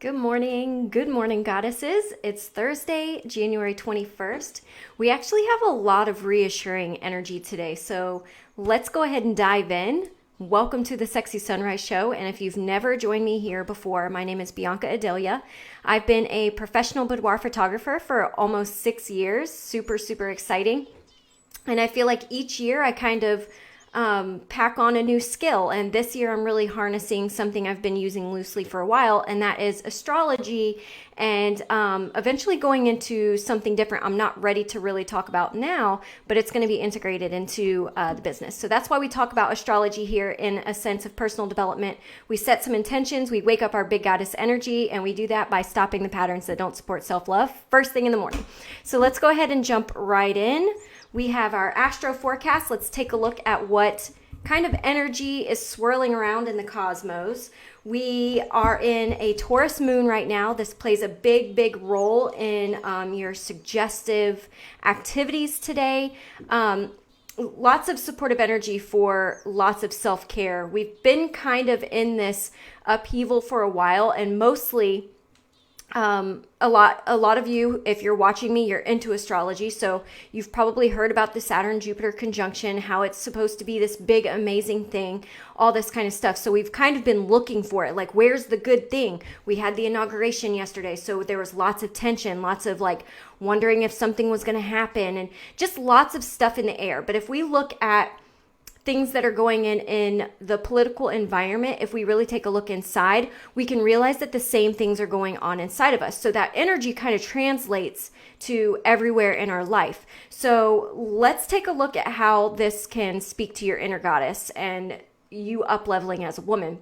Good morning, goddesses. It's Thursday, January 21st. We actually have a lot of reassuring energy today, so let's go ahead and dive in. Welcome to the Sexy Sunrise Show, and if you've never joined me here before, my name is Bianca Adelia. I've been a professional boudoir photographer for almost 6 years. Super exciting. And I feel like each year I kind of pack on a new skill. And this year I'm really harnessing something I've been using loosely for a while, and that is astrology, and eventually going into something different I'm not ready to really talk about now, but it's going to be integrated into the business. So that's why we talk about astrology here in a sense of personal development. We set some intentions, we wake up our big goddess energy, and we do that by stopping the patterns that don't support self-love first thing in the morning. So let's go ahead and jump right in. We have our Astro Forecast. Let's take a look at what kind of energy is swirling around in the cosmos. We are in a Taurus moon right now. This plays a big role in your suggestive activities today. Lots of supportive energy for lots of self-care. We've been kind of in this upheaval for a while, and mostly a lot of you, if you're watching me, you're into astrology. So you've probably heard about the Saturn-Jupiter conjunction, how it's supposed to be this big, amazing thing, all this kind of stuff. So we've kind of been looking for it. Like, where's the good thing? We had the inauguration yesterday. So there was lots of tension, lots of like wondering if something was going to happen, and just lots of stuff in the air. But if we look at things that are going in the political environment, if we really take a look inside, we can realize that the same things are going on inside of us. So that energy kind of translates to everywhere in our life. So let's take a look at how this can speak to your inner goddess and you up-leveling as a woman.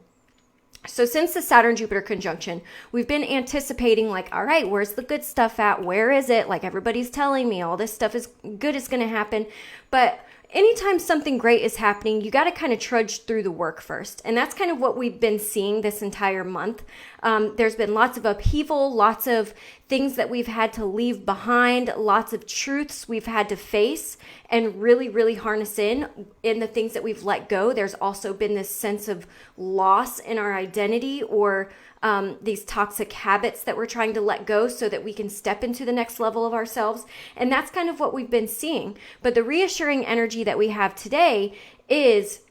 So since the Saturn-Jupiter conjunction, we've been anticipating like, all right, where's the good stuff at? Where is it? Like, everybody's telling me all this stuff is good is going to happen. But anytime something great is happening, you got to kind of trudge through the work first. And that's kind of what we've been seeing this entire month. There's been lots of upheaval, lots of things that we've had to leave behind, lots of truths we've had to face and really harness in the things that we've let go. There's also been this sense of loss in our identity, or these toxic habits that we're trying to let go so that we can step into the next level of ourselves. And that's kind of what we've been seeing. But the reassuring energy that we have today is,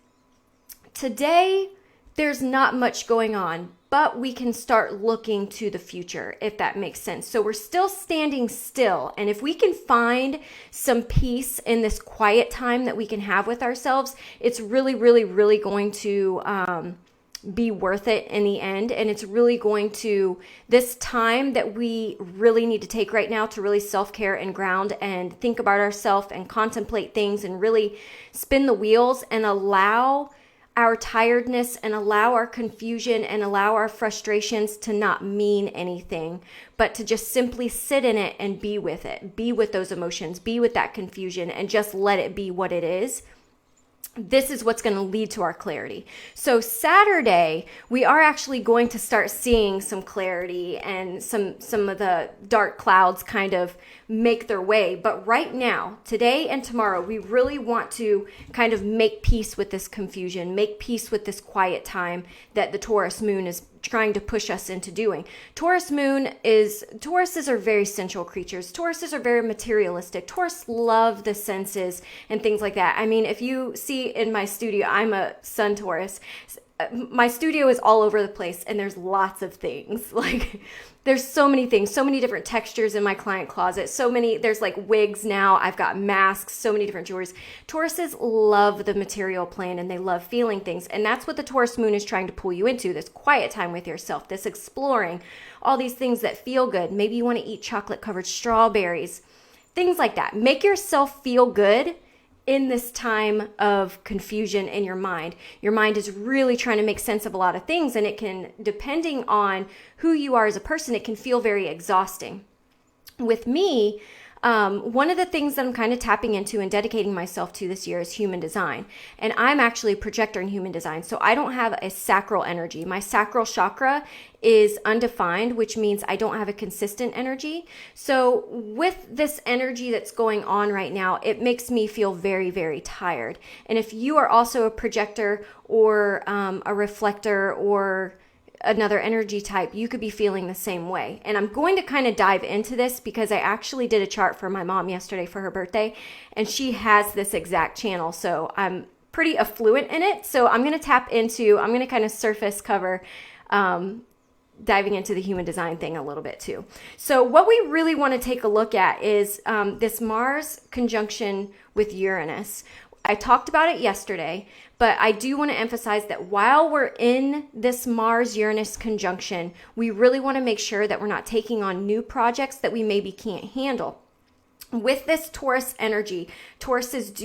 today there's not much going on, but we can start looking to the future, if that makes sense. So we're still standing still. And if we can find some peace in this quiet time that we can have with ourselves, it's really going to be worth it in the end. And it's really going to, this time that we really need to take right now to really self-care and ground and think about ourselves and contemplate things and really spin the wheels and allow our tiredness and allow our confusion and allow our frustrations to not mean anything, but to just simply sit in it and be with it, be with those emotions, be with that confusion, and just let it be what it is. This is what's going to lead to our clarity. So Saturday, we are actually going to start seeing some clarity and some of the dark clouds kind of make their way. But right now, today and tomorrow, we really want to kind of make peace with this confusion, make peace with this quiet time that the Taurus moon is trying to push us into doing. Tauruses are very sensual creatures. Tauruses are very materialistic. Taurus love the senses and things like that. I mean, if you see in my studio, I'm a Sun Taurus. My studio is all over the place, and there's lots of things. Like, there's so many things, so many different textures in my client closet. There's like wigs now. I've got masks, so many different jewelries. Tauruses love the material plane, and they love feeling things. And that's what the Taurus moon is trying to pull you into, this quiet time with yourself, this exploring, all these things that feel good. Maybe you want to eat chocolate-covered strawberries, things like that. Make yourself feel good in this time of confusion in your mind. Your mind is really trying to make sense of a lot of things, and it can, depending on who you are as a person, it can feel very exhausting. With me, one of the things that I'm kind of tapping into and dedicating myself to this year is human design. And I'm actually a projector in human design. So I don't have a sacral energy. My sacral chakra is undefined, which means I don't have a consistent energy. So with this energy that's going on right now, it makes me feel very tired. And if you are also a projector or a reflector or another energy type, you could be feeling the same way. And I'm going to kind of dive into this because I actually did a chart for my mom yesterday for her birthday, and she has this exact channel. So I'm pretty affluent in it. So I'm going to kind of surface cover, diving into the human design thing a little bit too. So what we really want to take a look at is this Mars conjunction with Uranus. I talked about it yesterday, but I do want to emphasize that while we're in this Mars-Uranus conjunction, we really want to make sure that we're not taking on new projects that we maybe can't handle. With this Taurus energy, Tauruses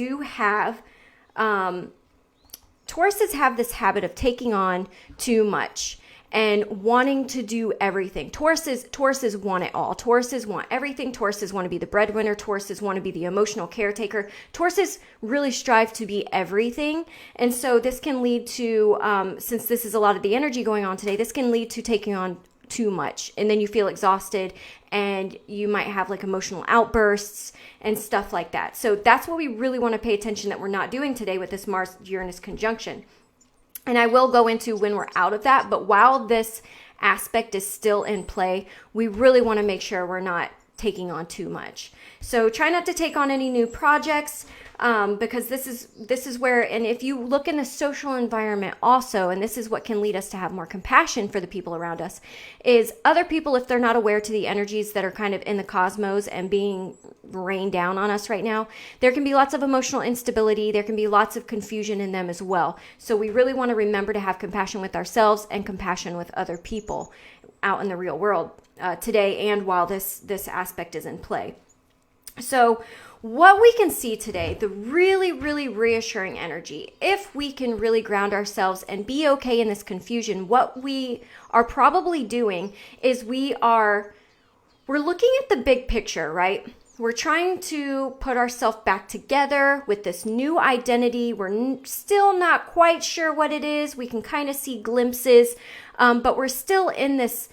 have this habit of taking on too much and wanting to do everything. Tauruses want it all. Tauruses want everything. Tauruses want to be the breadwinner. Tauruses want to be the emotional caretaker. Tauruses really strive to be everything. And so this can lead to, since this is a lot of the energy going on today, this can lead to taking on too much. And then you feel exhausted and you might have like emotional outbursts and stuff like that. So that's what we really want to pay attention that we're not doing today with this Mars-Uranus conjunction. And I will go into when we're out of that, but while this aspect is still in play, we really want to make sure we're not taking on too much. So try not to take on any new projects, because this is where, and if you look in the social environment also, and this is what can lead us to have more compassion for the people around us, is other people, if they're not aware to the energies that are kind of in the cosmos and being rained down on us right now, there can be lots of emotional instability. There can be lots of confusion in them as well. So we really want to remember to have compassion with ourselves and compassion with other people out in the real world today and while this aspect is in play. So what we can see today, the really, really reassuring energy, if we can really ground ourselves and be okay in this confusion, what we are probably doing is we're looking at the big picture, right? We're trying to put ourselves back together with this new identity. We're still not quite sure what it is. We can kind of see glimpses, but we're still in this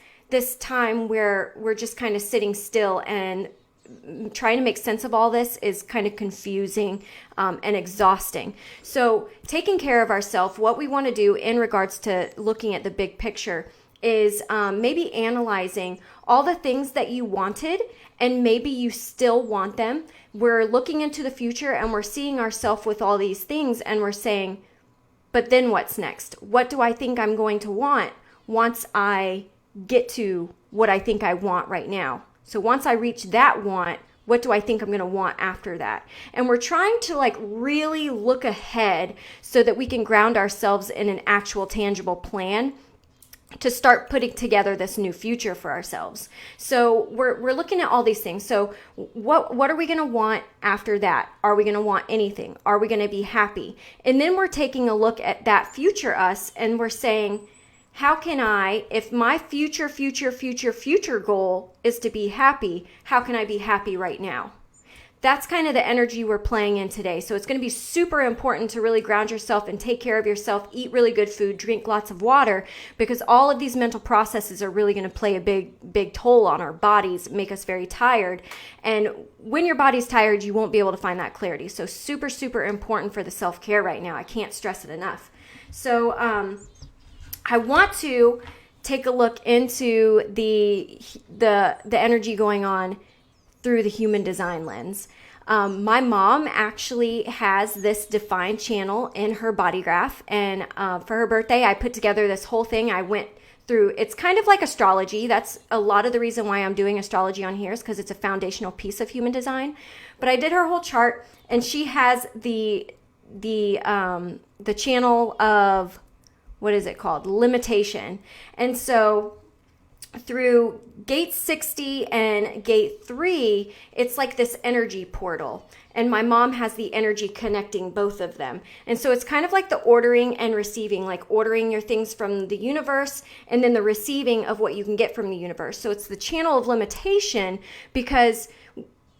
time where we're just kind of sitting still, and trying to make sense of all this is kind of confusing and exhausting. So taking care of ourselves, what we want to do in regards to looking at the big picture is maybe analyzing all the things that you wanted and maybe you still want them. We're looking into the future and we're seeing ourselves with all these things and we're saying, but then what's next? What do I think I'm going to want once I get to what I think I want right now? So once I reach that want, what do I think I'm going to want after that? And we're trying to like really look ahead so that we can ground ourselves in an actual tangible plan to start putting together this new future for ourselves. So we're looking at all these things. So what are we going to want after that? Are we going to want anything? Are we going to be happy? And then we're taking a look at that future us and we're saying, how can I, if my future goal is to be happy, how can I be happy right now? That's kind of the energy we're playing in today. So it's going to be super important to really ground yourself and take care of yourself, eat really good food, drink lots of water, because all of these mental processes are really going to play a big toll on our bodies, make us very tired. And when your body's tired, you won't be able to find that clarity. So super, super important for the self-care right now. I can't stress it enough. So I want to take a look into the energy going on through the human design lens. My mom actually has this defined channel in her body graph, and for her birthday, I put together this whole thing. I went through, it's kind of like astrology. That's a lot of the reason why I'm doing astrology on here, is because it's a foundational piece of human design. But I did her whole chart, and she has the channel of, what is it called? Limitation. And so through gate 60 and gate 3, it's like this energy portal. And my mom has the energy connecting both of them. And so it's kind of like the ordering and receiving, like ordering your things from the universe and then the receiving of what you can get from the universe. So it's the channel of limitation, because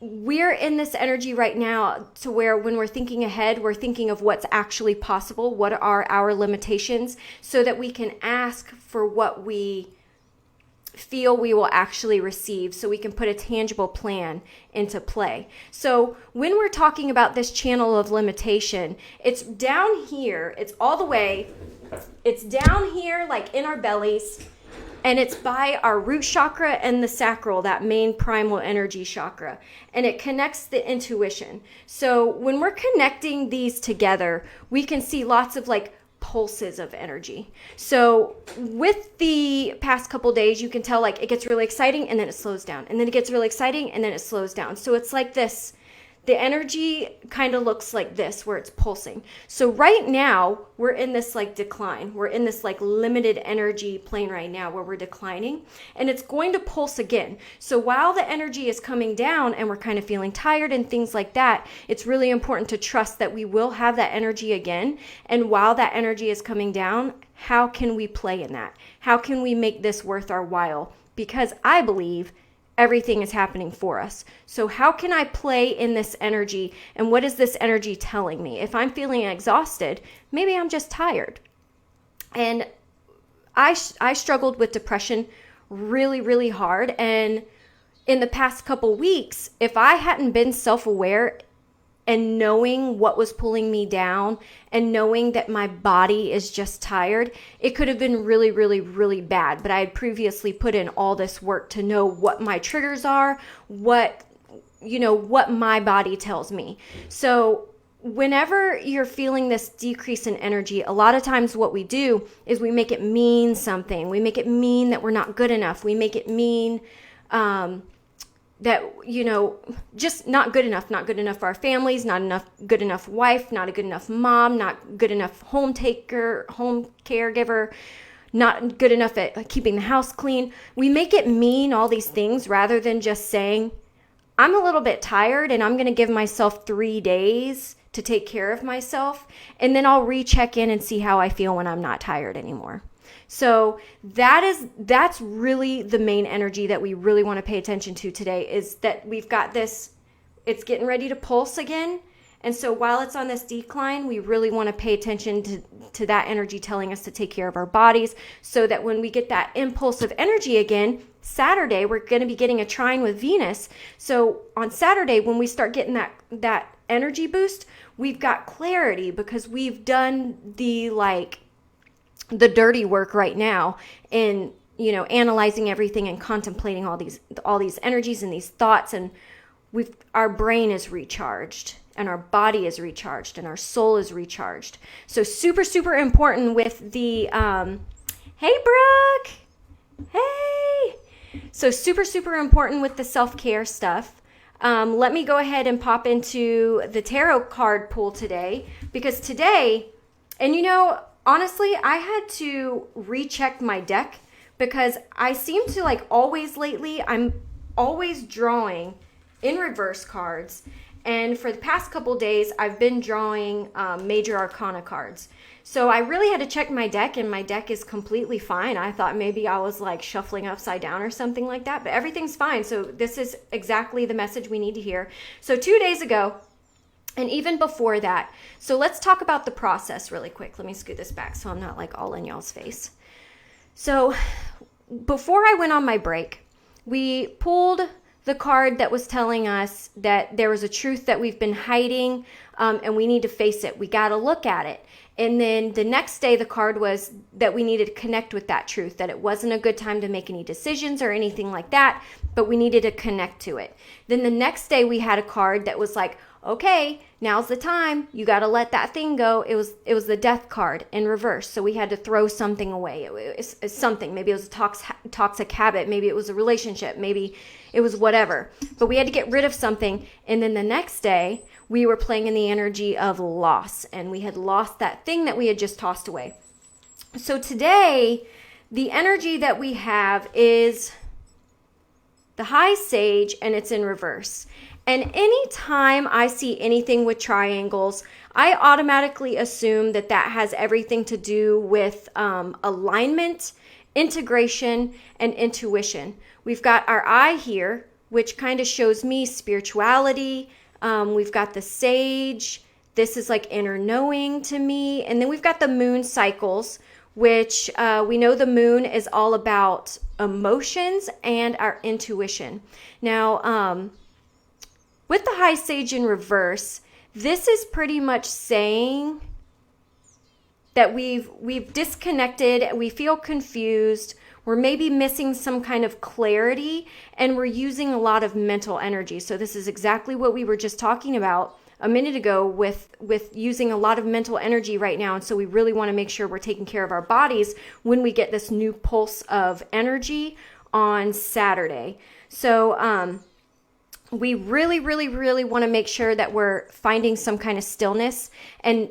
we're in this energy right now to where when we're thinking ahead, we're thinking of what's actually possible, what are our limitations, so that we can ask for what we feel we will actually receive, so we can put a tangible plan into play. So when we're talking about this channel of limitation, it's down here, it's all the way, it's down here like in our bellies, And it's by our root chakra and the sacral, that main primal energy chakra. And it connects the intuition. So when we're connecting these together, we can see lots of like pulses of energy. So with the past couple days, you can tell like it gets really exciting and then it slows down. And then it gets really exciting and then it slows down. So it's like this. The energy kind of looks like this, where it's pulsing. So right now, we're in this like decline. We're in this like limited energy plane right now where we're declining, and it's going to pulse again. So while the energy is coming down and we're kind of feeling tired and things like that, it's really important to trust that we will have that energy again. And while that energy is coming down, how can we play in that? How can we make this worth our while? Because I believe everything is happening for us. So how can I play in this energy? And what is this energy telling me? If I'm feeling exhausted, maybe I'm just tired. And I struggled with depression really, really hard. And in the past couple weeks, if I hadn't been self-aware and knowing what was pulling me down and knowing that my body is just tired, it could have been really, really, really bad. But I had previously put in all this work to know what my triggers are, what my body tells me. So whenever you're feeling this decrease in energy, a lot of times what we do is we make it mean something. We make it mean that we're not good enough. We make it mean that, just not good enough for our families, good enough wife, not a good enough mom, not good enough home caregiver, not good enough at keeping the house clean. We make it mean all these things rather than just saying, I'm a little bit tired and I'm going to give myself 3 days to take care of myself. And then I'll recheck in and see how I feel when I'm not tired anymore. So that's really the main energy that we really want to pay attention to today, is that we've got this, it's getting ready to pulse again. And so while it's on this decline, we really want to pay attention to that energy telling us to take care of our bodies, so that when we get that impulse of energy again, Saturday, we're going to be getting a trine with Venus. So on Saturday, when we start getting that energy boost, we've got clarity because we've done the dirty work right now in, analyzing everything and contemplating all these energies and these thoughts. And our brain is recharged and our body is recharged and our soul is recharged. So super, super important with the, hey, Brooke. Hey. So super, super important with the self-care stuff. Let me go ahead and pop into the tarot card pool today, because today, and honestly, I had to recheck my deck because I seem to always lately, I'm always drawing in reverse cards. And for the past couple days, I've been drawing major arcana cards. So I really had to check my deck, and my deck is completely fine. I thought maybe I was shuffling upside down or something like that, but everything's fine. So this is exactly the message we need to hear. So 2 days ago, and even before that, so let's talk about the process really quick. Let me scoot this back so I'm not all in y'all's face. So before I went on my break, we pulled the card that was telling us that there was a truth that we've been hiding, and we need to face it. We got to look at it. And then the next day, the card was that we needed to connect with that truth, that it wasn't a good time to make any decisions or anything like that, but we needed to connect to it. Then the next day, we had a card that was okay, now's the time. You got to let that thing go. It was the death card in reverse. So we had to throw something away. It was something. Maybe it was a toxic habit. Maybe it was a relationship. Maybe it was whatever. But we had to get rid of something. And then the next day, we were playing in the energy of loss. And we had lost that thing that we had just tossed away. So today, the energy that we have is the high sage, and it's in reverse. And anytime I see anything with triangles, I automatically assume that has everything to do with alignment, integration, and intuition. We've got our eye here, which kind of shows me spirituality. We've got the sage. This is inner knowing to me. And then we've got the moon cycles, which we know the moon is all about emotions and our intuition. Now, with the high sage in reverse, this is pretty much saying that we've disconnected, we feel confused, we're maybe missing some kind of clarity, and we're using a lot of mental energy. So this is exactly what we were just talking about a minute ago with using a lot of mental energy right now. And so we really want to make sure we're taking care of our bodies when we get this new pulse of energy on Saturday. So we really, really, really want to make sure that we're finding some kind of stillness and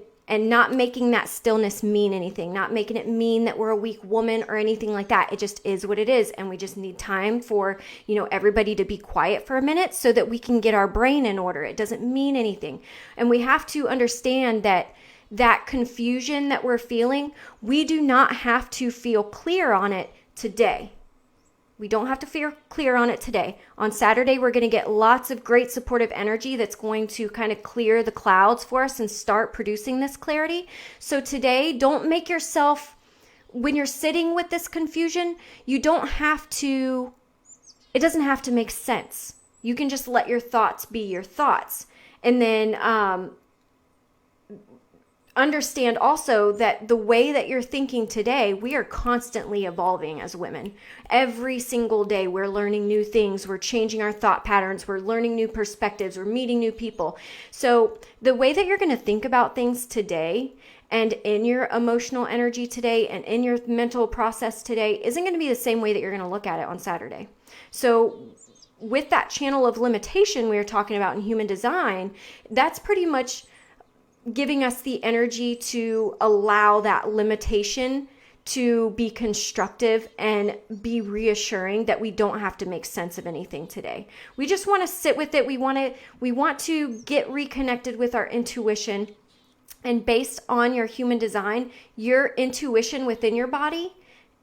not making that stillness mean anything, not making it mean that we're a weak woman or anything like that. It just is what it is. And we just need time for, everybody to be quiet for a minute so that we can get our brain in order. It doesn't mean anything. And we have to understand that confusion that we're feeling, we do not have to feel clear on it today. We don't have to feel clear on it today. On Saturday, we're going to get lots of great supportive energy that's going to kind of clear the clouds for us and start producing this clarity. So today, don't make yourself, when you're sitting with this confusion, it doesn't have to make sense. You can just let your thoughts be your thoughts. And then understand also that the way that you're thinking today, we are constantly evolving as women. Every single day, we're learning new things. We're changing our thought patterns. We're learning new perspectives. We're meeting new people. So the way that you're going to think about things today and in your emotional energy today and in your mental process today isn't going to be the same way that you're going to look at it on Saturday. So with that channel of limitation we were talking about in human design, that's pretty much giving us the energy to allow that limitation to be constructive and be reassuring that we don't have to make sense of anything today. We just want to sit with it. We want to get reconnected with our intuition. And based on your human design, your intuition within your body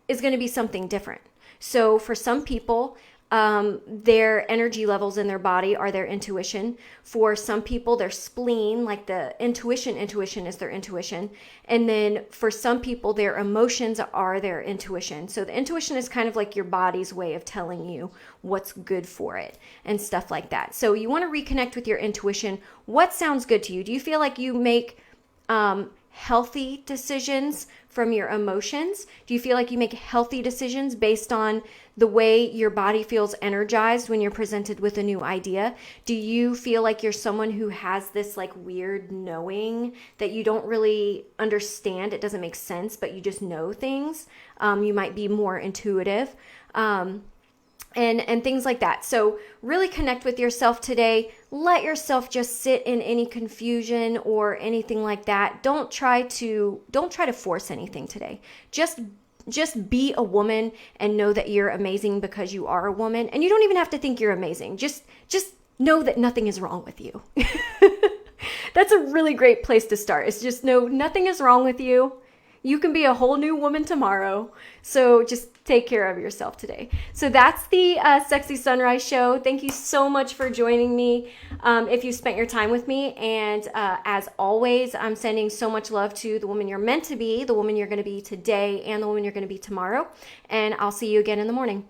is going to be something different. So for some people, their energy levels in their body are their intuition. For some people, their spleen, like the intuition is their intuition. And then for some people, their emotions are their intuition. So the intuition is kind of like your body's way of telling you what's good for it and stuff like that. So you want to reconnect with your intuition. What sounds good to you? Do you feel like you make healthy decisions from your emotions? Do you feel like you make healthy decisions based on the way your body feels energized when you're presented with a new idea? Do you feel like you're someone who has this like weird knowing that you don't really understand? It doesn't make sense, but you just know things. You might be more intuitive. And things like that. So really connect with yourself today. Let yourself just sit in any confusion or anything like that. Don't try to force anything today. Just be a woman and know that you're amazing because you are a woman. And you don't even have to think you're amazing. Just know that nothing is wrong with you. That's a really great place to start. It's just know nothing is wrong with you. You can be a whole new woman tomorrow. So just take care of yourself today. So that's the Sexy Sunrise Show. Thank you so much for joining me. If you spent your time with me. And as always, I'm sending so much love to the woman you're meant to be, the woman you're going to be today, and the woman you're going to be tomorrow. And I'll see you again in the morning.